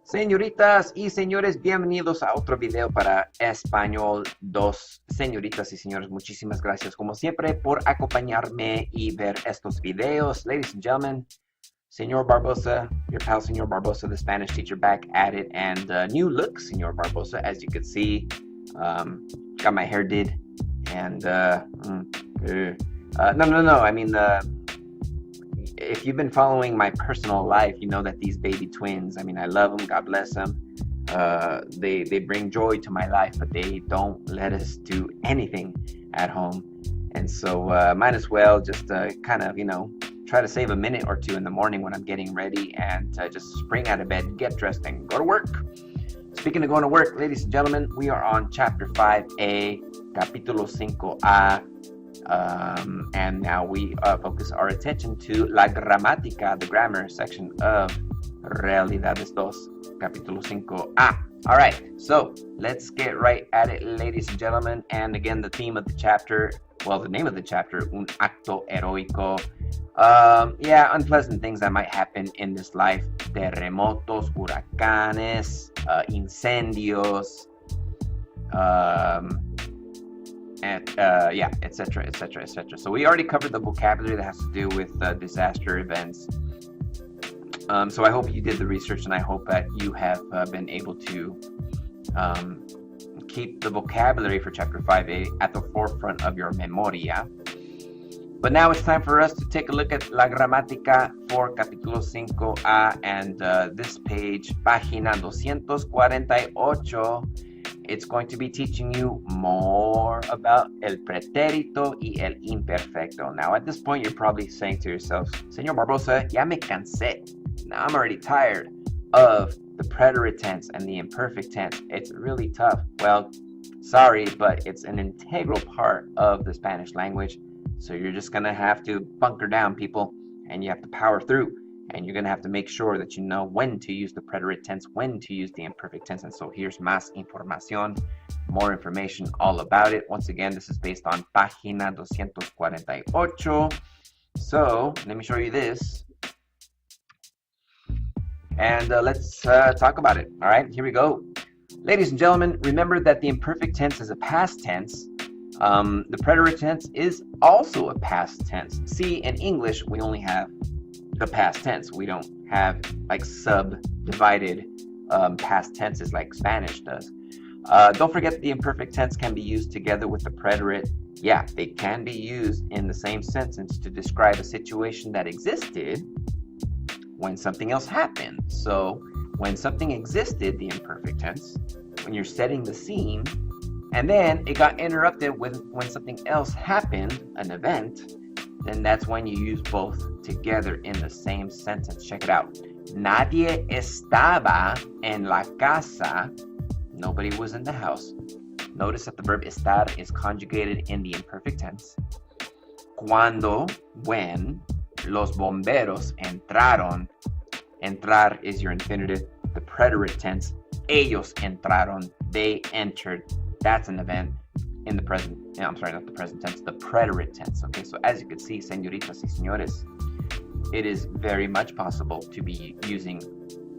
Señoritas y señores, bienvenidos a otro video para Español 2. Señoritas y señores, muchísimas gracias como siempre por acompañarme y ver estos videos. Ladies and gentlemen, Señor Barbosa, your pal Señor Barbosa, the Spanish teacher, back at it, and new look Señor Barbosa, as you can see. Got my hair did, and no, I mean, if you've been following my personal life, you know that these baby twins, I mean, I love them, God bless them. They bring joy to my life, but they don't let us do anything at home. And so might as well just kind of, try to save a minute or two in the morning when I'm getting ready and just spring out of bed, get dressed, and go to work. Speaking of going to work, ladies and gentlemen, we are on Chapter 5A, Capítulo 5A. And now we focus our attention to la gramática, the grammar section of Realidades 2, Capítulo 5A. All right, so let's get right at it, ladies and gentlemen. And again, the theme of the chapter, well, the name of the chapter, Un acto heroico. Yeah, unpleasant things that might happen in this life. Terremotos, huracanes, incendios, etc., etc., etc. So we already covered the vocabulary that has to do with disaster events. So I hope you did the research, and I hope that you have been able to keep the vocabulary for Chapter 5A at the forefront of your memoria. But now it's time for us to take a look at la gramática for Capítulo 5A, and this page, página 248. It's going to be teaching you more about el pretérito y el imperfecto. Now, at this point, you're probably saying to yourself, Señor Barbosa, ya me cansé. Now, I'm already tired of the preterite tense and the imperfect tense. It's really tough. Well, sorry, but it's an integral part of the Spanish language. So you're just going to have to bunker down, people, and you have to power through. And you're going to have to make sure that you know when to use the preterite tense, when to use the imperfect tense. And so here's más información, more information all about it. Once again, this is based on página 248. So let me show you this. And let's talk about it. All right, here we go. Ladies and gentlemen, remember that the imperfect tense is a past tense. The preterite tense is also a past tense. See, in English, we only have the past tense. We don't have like subdivided past tenses like Spanish does. Don't forget the imperfect tense can be used together with the preterite. Yeah, they can be used in the same sentence to describe a situation that existed when something else happened. So when something existed, the imperfect tense, when you're setting the scene, and then it got interrupted with when something else happened, an event, then that's when you use both together in the same sentence. Check it out. Nadie estaba en la casa. Nobody was in the house. Notice that the verb estar is conjugated in the imperfect tense. Cuando, when, los bomberos entraron. Entrar is your infinitive, the preterite tense. Ellos entraron. They entered. That's an event. In the present, I'm sorry, not the present tense, the preterite tense. Okay, so as you can see, señoritas y señores, it is very much possible to be using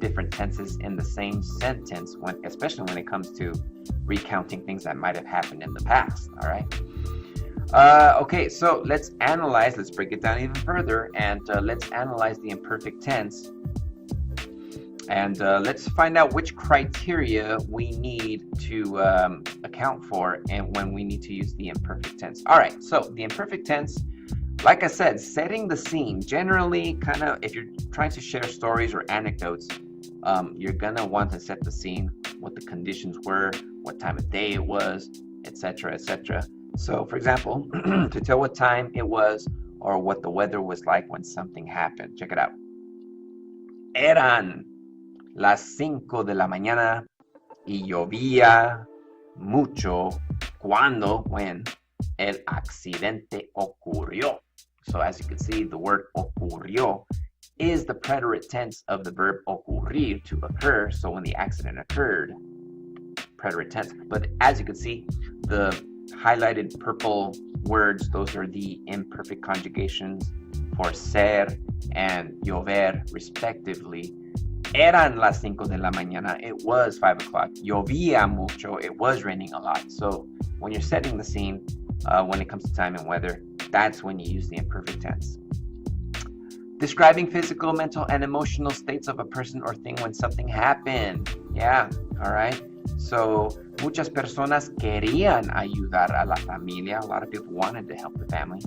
different tenses in the same sentence, especially when it comes to recounting things that might have happened in the past. All right. Okay, so let's break it down even further, and let's analyze the imperfect tense. And let's find out which criteria we need to account for and when we need to use the imperfect tense. All right, so the imperfect tense, like I said, setting the scene. Generally, kind of, if you're trying to share stories or anecdotes, you're gonna want to set the scene, what the conditions were, what time of day it was, etc., etc. So, for example, to tell what time it was or what the weather was like when something happened. Check it out. Eran las 5 de la mañana y llovía mucho when el accidente ocurrió. So as you can see, the word ocurrió is the preterite tense of the verb ocurrir, to occur. So when the accident occurred, preterite tense. But as you can see, the highlighted purple words, those are the imperfect conjugations for ser and llover respectively. Eran las 5 de la mañana. It was 5 o'clock. Llovía mucho. It was raining a lot. So when you're setting the scene, when it comes to time and weather, that's when you use the imperfect tense. Describing physical, mental, and emotional states of a person or thing when something happened. Yeah, all right. So, muchas personas querían ayudar a la familia. A lot of people wanted to help the family.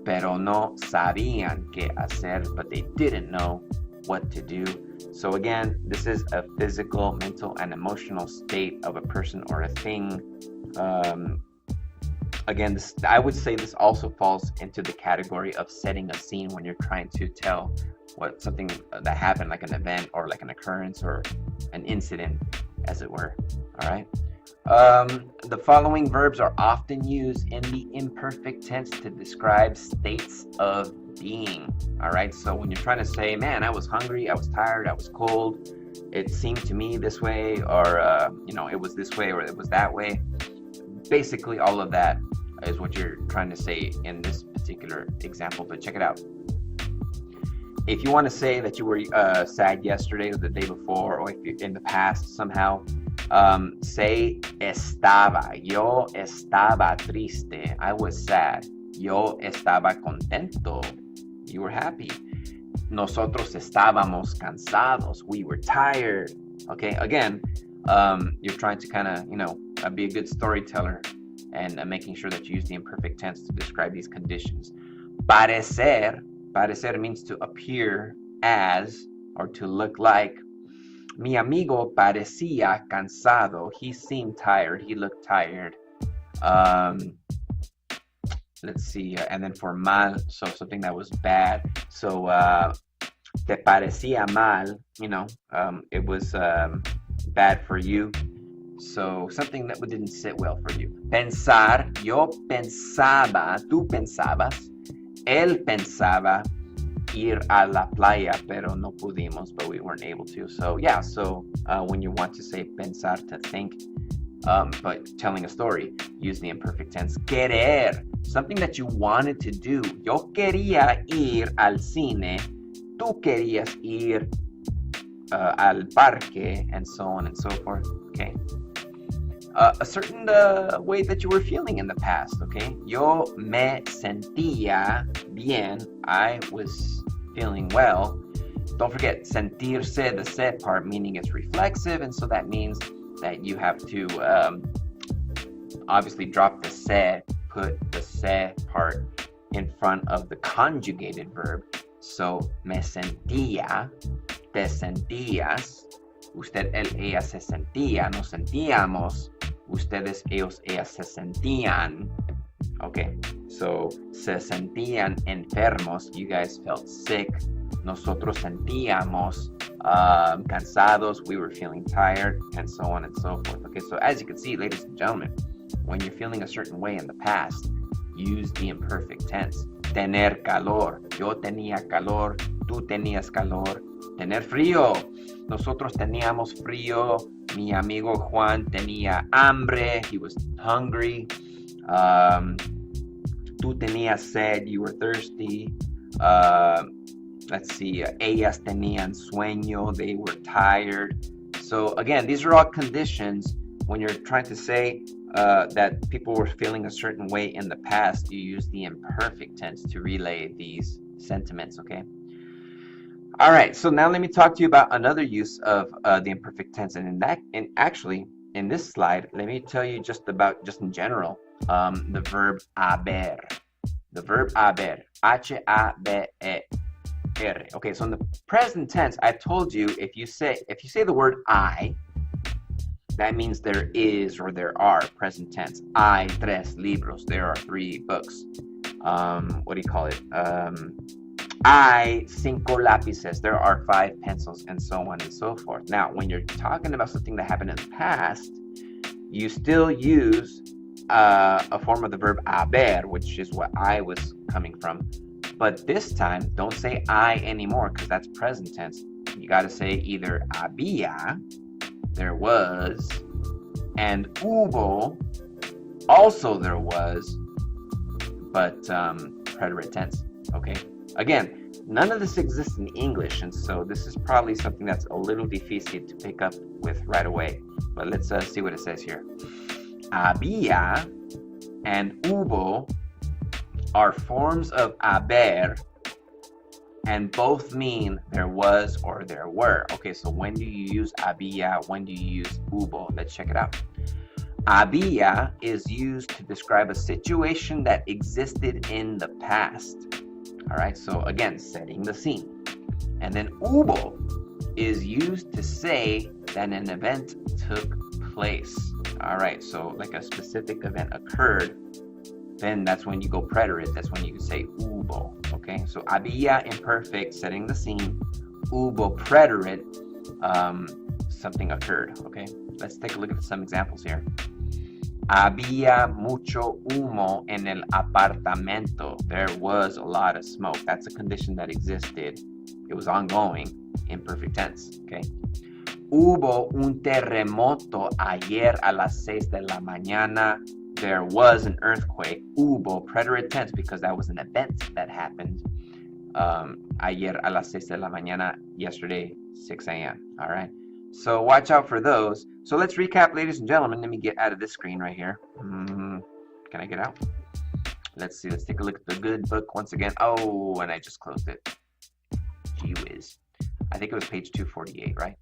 Pero no sabían qué hacer, but they didn't know what to do. So again, this is a physical, mental, and emotional state of a person or a thing. Again, I would say this also falls into the category of setting a scene when you're trying to tell what something that happened, like an event or like an occurrence or an incident, as it were. All right. The following verbs are often used in the imperfect tense to describe states of being. All right. So when you're trying to say, man, I was hungry, I was tired, I was cold, it seemed to me this way, or it was this way, or it was that way. Basically, all of that is what you're trying to say in this particular example, but check it out. If you want to say that you were sad yesterday or the day before, or if you're in the past somehow, say estaba. Yo estaba triste. I was sad. Yo estaba contento. You were happy. Nosotros estábamos cansados. We were tired. Okay, again, you're trying to kind of, be a good storyteller and making sure that you use the imperfect tense to describe these conditions. Parecer means to appear as or to look like. Mi amigo parecía cansado. He seemed tired. He looked tired. Let's see. And then for mal, so something that was bad. So te parecía mal, it was bad for you. So something that didn't sit well for you. Pensar, yo pensaba, tú pensabas, él pensaba ir a la playa, pero no pudimos, but we weren't able to. So yeah, when you want to say pensar, to think, but telling a story, use the imperfect tense. Querer, something that you wanted to do. Yo quería ir al cine, tú querías ir al parque, and so on and so forth. Okay. A certain way that you were feeling in the past, okay? Yo me sentía bien. I was feeling well. Don't forget, sentirse, the se part, meaning it's reflexive, and so that means that you have to obviously drop the se, put the se part in front of the conjugated verb. So, me sentía, te sentías, usted, él, ella se sentía, nos sentíamos, ustedes, ellos, ellas se sentían. Okay, so se sentían enfermos, you guys felt sick. Nosotros sentíamos cansados, we were feeling tired, and so on and so forth. Okay, so as you can see, ladies and gentlemen, when you're feeling a certain way in the past, use the imperfect tense. Tener calor, yo tenía calor, tú tenías calor. Tener frío, nosotros teníamos frío. Mi amigo Juan tenía hambre, he was hungry. Tú tenías sed, you were thirsty. Let's see, ellas tenían sueño, they were tired. So again, these are all conditions when you're trying to say that people were feeling a certain way in the past. You use the imperfect tense to relay these sentiments, okay? All right, so now let me talk to you about another use of the imperfect tense, and actually in this slide, let me tell you just in general, the verb haber. The verb haber, H-A-B-E-R. Okay, so in the present tense, I've told you if you say the word I, that means there is or there are. Present tense. Hay tres libros. There are 3 books. What do you call it? Hay 5 lápices. There are 5 pencils, and so on and so forth. Now, when you're talking about something that happened in the past, you still use a form of the verb haber, which is what I was coming from. But this time, don't say I anymore, because that's present tense. You got to say either había, there was, and hubo, also there was, but preterite tense. Okay. Again, none of this exists in English, and so this is probably something that's a little difícil to pick up with right away. But let's see what it says here. Había and hubo are forms of haber, and both mean there was or there were. Okay, so when do you use había? When do you use hubo? Let's check it out. Había is used to describe a situation that existed in the past. All right, so again, setting the scene. And then hubo is used to say that an event took place. All right, so like a specific event occurred, then that's when you go preterite. That's when you say hubo. Okay, so había imperfect, setting the scene. Hubo preterite, something occurred. Okay, let's take a look at some examples here. Había mucho humo en el apartamento. There was a lot of smoke. That's a condition that existed. It was ongoing, imperfect tense. Okay. Hubo un terremoto ayer a las 6 de la mañana. There was an earthquake. Hubo, preterite tense, because that was an event that happened. Ayer a las 6 de la mañana, yesterday, 6 a.m. All right. So watch out for those. So let's recap, ladies and gentlemen. Let me get out of this screen right here. Can I get out? Let's see. Let's take a look at the good book once again. Oh, and I just closed it. Gee whiz. I think it was page 248, right?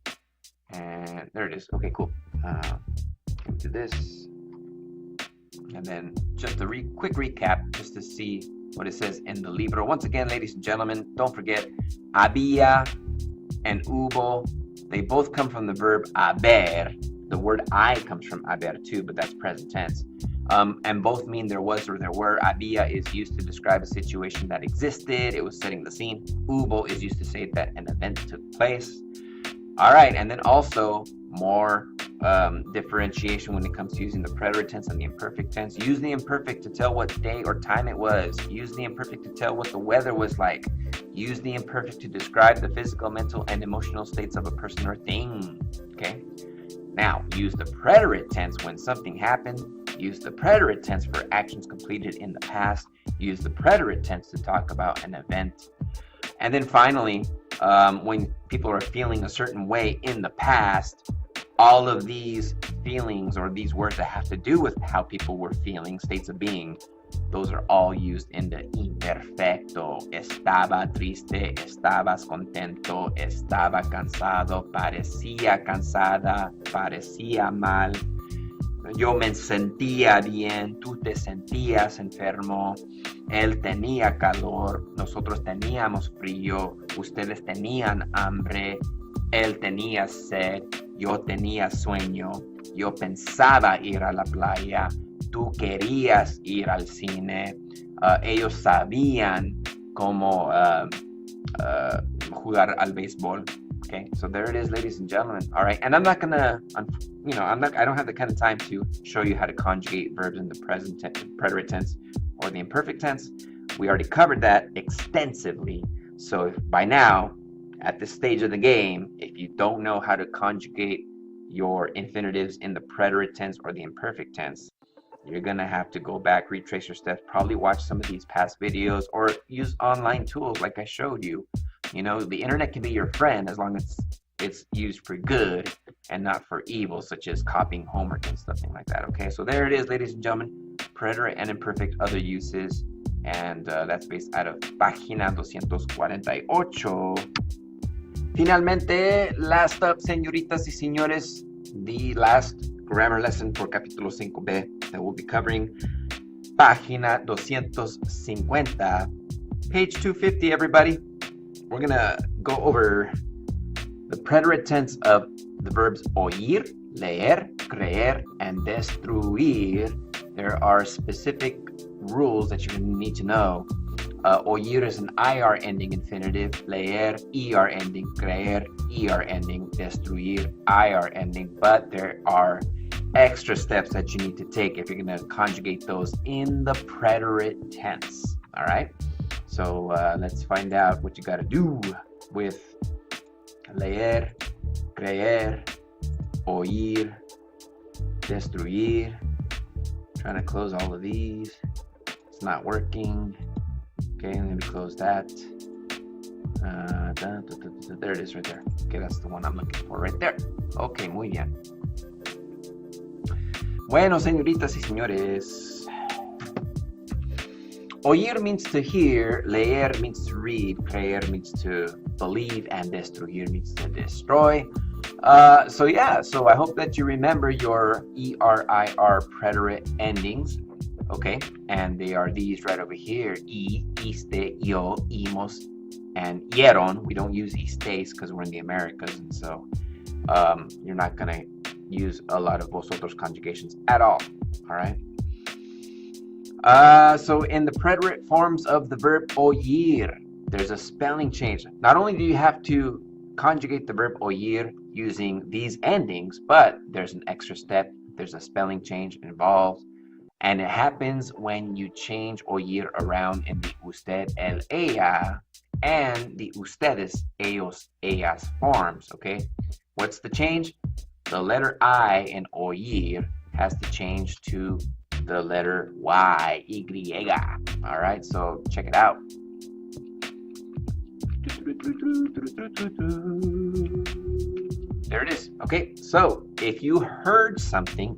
And there it is. Okay, cool. Into this. And then just a quick recap just to see what it says in the libro. Once again, ladies and gentlemen, don't forget, había and hubo, they both come from the verb haber. The word I comes from haber too, but that's present tense. And both mean there was or there were. Había is used to describe a situation that existed. It was setting the scene. Hubo is used to say that an event took place. All right, and then also more differentiation when it comes to using the preterite tense and the imperfect tense. Use the imperfect to tell what day or time it was. Use the imperfect to tell what the weather was like. Use the imperfect to describe the physical, mental, and emotional states of a person or thing. Okay? Now, use the preterite tense when something happened. Use the preterite tense for actions completed in the past. Use the preterite tense to talk about an event. And then finally, when people are feeling a certain way in the past, all of these feelings or these words that have to do with how people were feeling, states of being, those are all used in the imperfecto. Estaba triste, estabas contento, estaba cansado, parecía cansada, parecía mal. Yo me sentía bien, tú te sentías enfermo, él tenía calor, nosotros teníamos frío, ustedes tenían hambre, él tenía sed, yo tenía sueño, yo pensaba ir a la playa, tú querías ir al cine, ellos sabían cómo jugar al béisbol. Okay, so there it is, ladies and gentlemen. All right, and I'm not gonna, I don't have the kind of time to show you how to conjugate verbs in the present tense, preterite tense, or the imperfect tense. We already covered that extensively. So if by now, at this stage of the game, if you don't know how to conjugate your infinitives in the preterite tense or the imperfect tense, you're gonna have to go back, retrace your steps, probably watch some of these past videos, or use online tools like I showed you. You know, the internet can be your friend as long as it's used for good and not for evil, such as copying homework and something like that. Okay, so there it is, ladies and gentlemen. Preterite and imperfect other uses, and that's based out of página 248. Finalmente, last up, señoritas y señores, the last grammar lesson for capítulo 5b that we'll be covering. Página 250, page 250, everybody. We're going to go over the preterite tense of the verbs oír, leer, creer, and destruir. There are specific rules that you're going to need to know. Oír is an IR ending infinitive, leer, ER ending, creer, ER ending, destruir, IR ending, but there are extra steps that you need to take if you're going to conjugate those in the preterite tense. All right? So let's find out what you got to do with leer, creer, oír, destruir. Trying to close all of these. It's not working. Okay, let me close that. There it is right there. Okay, that's the one I'm looking for right there. Okay, muy bien. Bueno, señoritas y señores. Oír means to hear, leer means to read, creer means to believe, and destruir means to destroy. So I hope that you remember your ERIR preterite endings, okay? And they are these right over here: iste, yo, imos, and hieron. We don't use istes because we're in the Americas, and so you're not gonna use a lot of vosotros conjugations at all right? So in the preterite forms of the verb oír, there's a spelling change. Not only do you have to conjugate the verb oír using these endings, but there's an extra step. There's a spelling change involved, and it happens when you change oír around in the usted, el, ella, and the ustedes, ellos, ellas forms, okay? What's the change? The letter I in oír has to change to the letter Y, Y. All right, so check it out. There it is. Okay, so if you heard something,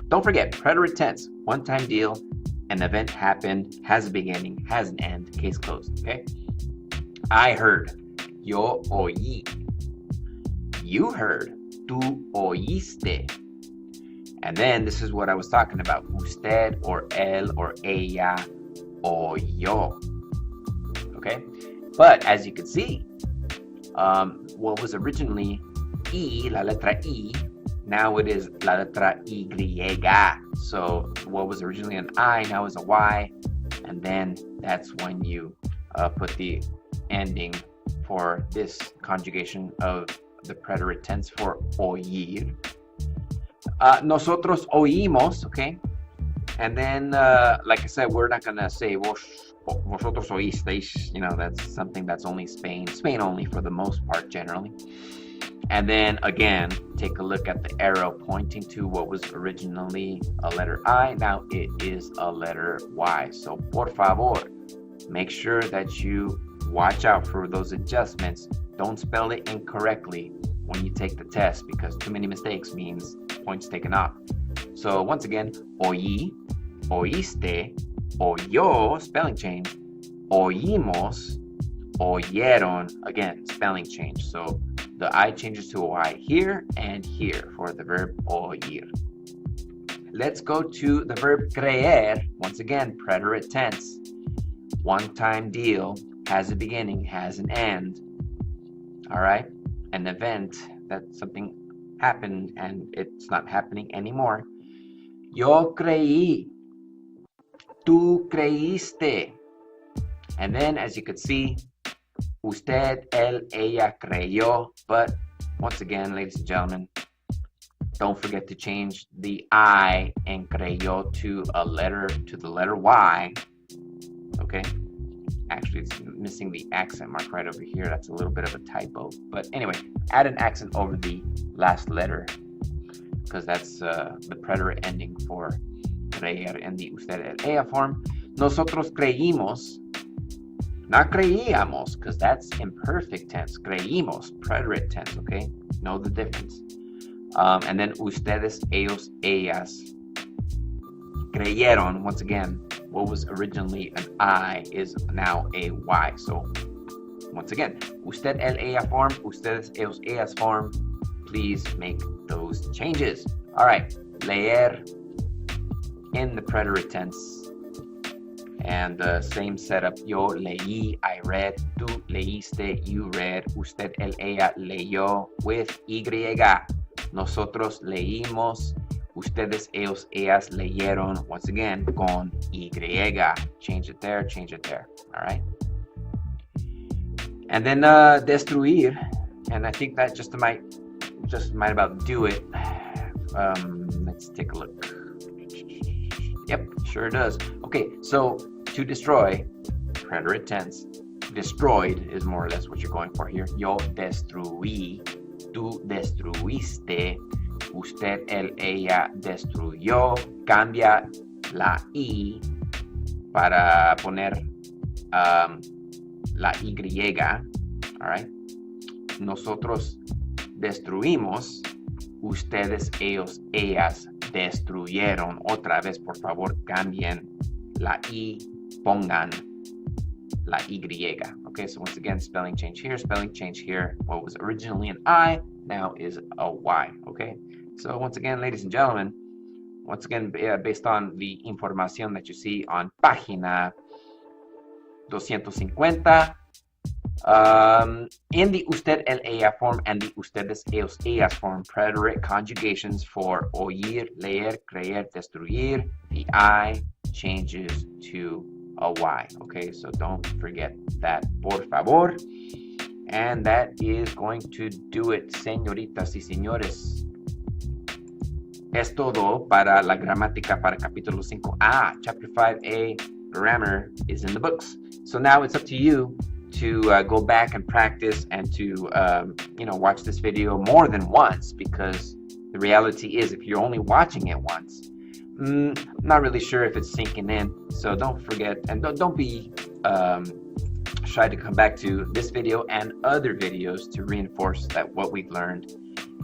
don't forget, preterite tense, one-time deal, an event happened, has a beginning, has an end, case closed, okay? I heard, yo oí. You heard, tú oíste. And then this is what I was talking about, usted or él or ella oyó. Okay? But as you can see, what was originally I, la letra I, now it is la letra Y. So what was originally an I now is a Y. And then that's when you put the ending for this conjugation of the preterite tense for oír. Nosotros oímos, okay? And then, like I said, we're not gonna say vosotros oísteis. You know, that's something that's only Spain only for the most part, generally. And then again, take a look at the arrow pointing to what was originally a letter I. Now it is a letter Y. So por favor, make sure that you watch out for those adjustments. Don't spell it incorrectly when you take the test, because too many mistakes means points taken off. So once again, oí, oíste, oyó, spelling change, oímos, oyeron, again, spelling change. So the I changes to a Y here and here for the verb oír. Let's go to the verb creer. Once again, preterite tense. One-time deal, has a beginning, has an end. All right? An event, that something happened and it's not happening anymore. Yo creí. Tú creíste. And then, as you could see, usted, él, ella creyó. But once again, ladies and gentlemen, don't forget to change the I in creyó to the letter Y. Okay? Actually, it's missing the accent mark right over here. That's a little bit of a typo. But anyway, add an accent over the last letter, because that's the preterite ending for creer in the usted, el, ella form. Nosotros creímos. Not creíamos, because that's imperfect tense. Creímos, preterite tense, okay? Know the difference. And then ustedes, ellos, ellas creyeron. Once again, what was originally an I is now a Y. So once again, usted, el, ella form, ustedes, ellos, ellas form. Please make those changes. All right, leer in the preterite tense. And the same setup. Yo leí, I read. Tú leíste, you read. Usted, él, ella leyó with Y. Nosotros leímos. Ustedes, ellos, ellas leyeron. Once again, con Y. Change it there, change it there. All right. And then destruir. And I think that just might about do it. Let's take a look. Yep, sure does. Okay, so to destroy, preterite tense. Destroyed is more or less what you're going for here. Yo destruí, tú destruiste, usted, él, ella destruyó. Cambia la I para poner la Y. All right. Nosotros destruimos, ustedes, ellos, ellas destruyeron. Otra vez, por favor, cambien la I, pongan la Y. Okay, so once again, spelling change here. What was originally an I now is a Y. Okay, so once again, ladies and gentlemen, once again, based on the información that you see on página 250, in the usted, el, ella form and the ustedes, ellos, ellas form, preterite conjugations for oír, leer, creer, destruir, the I changes to a Y. Okay, so don't forget that, por favor. And that is going to do it, señoritas y señores. Es todo para la gramática para capítulo 5A. Chapter 5A, grammar, is in the books. So now it's up to you to go back and practice and to watch this video more than once, because the reality is if you're only watching it once, I'm not really sure if it's sinking in. So don't forget, and don't be shy to come back to this video and other videos to reinforce that what we've learned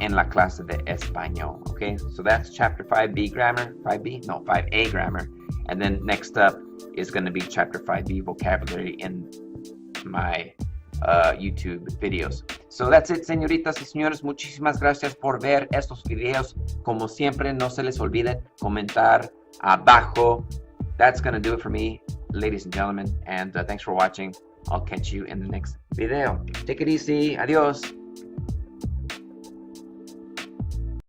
in la clase de Español. Okay, so that's chapter 5B grammar, 5A grammar, and then next up is going to be chapter 5B vocabulary in my YouTube videos. So that's it, señoritas y señores. Muchísimas gracias por ver estos videos. Como siempre, no se les olvide comentar abajo. That's going to do it for me, ladies and gentlemen, and thanks for watching. I'll catch you in the next video. Take it easy. Adios.